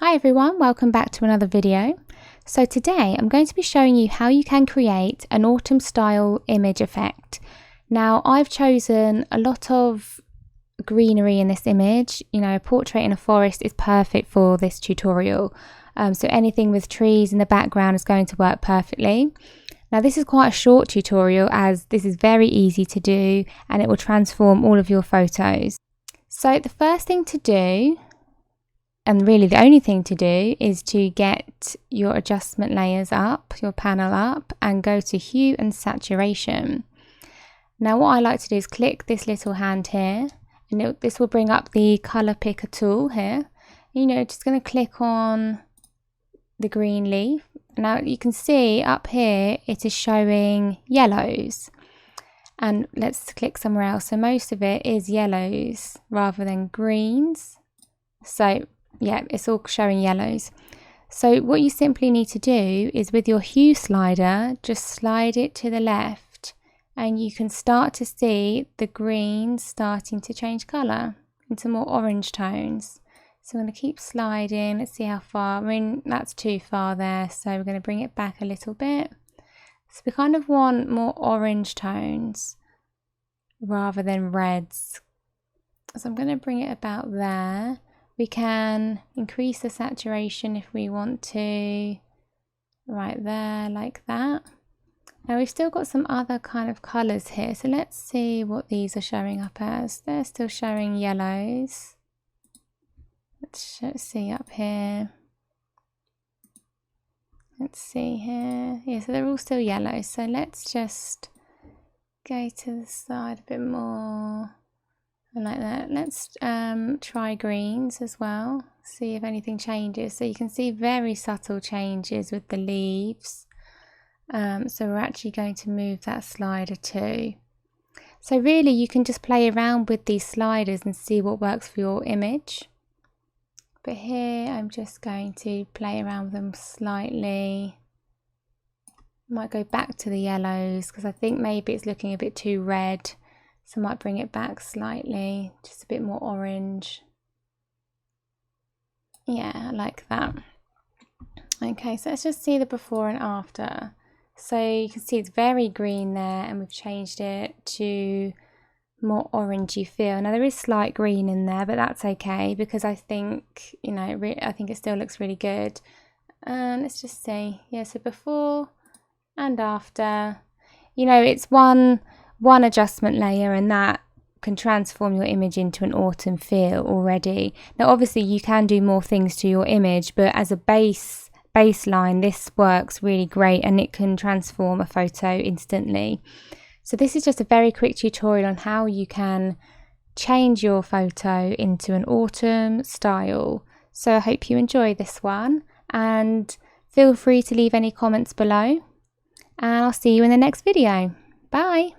Hi everyone, welcome back to another video. So today I'm going to be showing you how you can create an autumn style image effect. Now I've chosen a lot of greenery in this image. You know, a portrait in a forest is perfect for this tutorial. So anything with trees in the background is going to work perfectly. Now this is quite a short tutorial as this is very easy to do and it will transform all of your photos. So the first thing to do, and really the only thing to do, is to get your adjustment layers up, your panel up, and go to hue and saturation. Now what I like to do is click this little hand here, and this will bring up the color picker tool here. You know, just going to click on the green leaf. Now you can see up here it is showing yellows, and let's click somewhere else. So most of it is yellows rather than greens. So yeah, it's all showing yellows. So what you simply need to do is with your hue slider, just slide it to the left and you can start to see the greens starting to change colour into more orange tones. So I'm going to keep sliding. Let's see how far. I mean, that's too far there, so we're going to bring it back a little bit. So we kind of want more orange tones rather than reds. So I'm going to bring it about there. We can increase the saturation if we want to, right there, like that. Now we've still got some other kind of colours here, so let's see what these are showing up as. They're still showing yellows. Let's see up here. Let's see here. Yeah, so they're all still yellow. So let's just go to the side a bit more. And like that. Let's try greens as well, see if anything changes. So you can see very subtle changes with the leaves. So we're actually going to move that slider too. So really you can just play around with these sliders and see what works for your image. But here I'm just going to play around with them slightly. Might go back to the yellows because I think maybe it's looking a bit too red. So I might bring it back slightly, just a bit more orange. Yeah, like that. Okay, so let's just see the before and after. So you can see it's very green there and we've changed it to more orangey feel. Now there is slight green in there, but that's okay because I think, you know, I think it still looks really good. And let's just see. Yeah, so before and after. You know, it's one adjustment layer and that can transform your image into an autumn feel already. Now obviously you can do more things to your image, but as a baseline this works really great and it can transform a photo instantly. So this is just a very quick tutorial on how you can change your photo into an autumn style. So I hope you enjoy this one and feel free to leave any comments below, and I'll see you in the next video. Bye!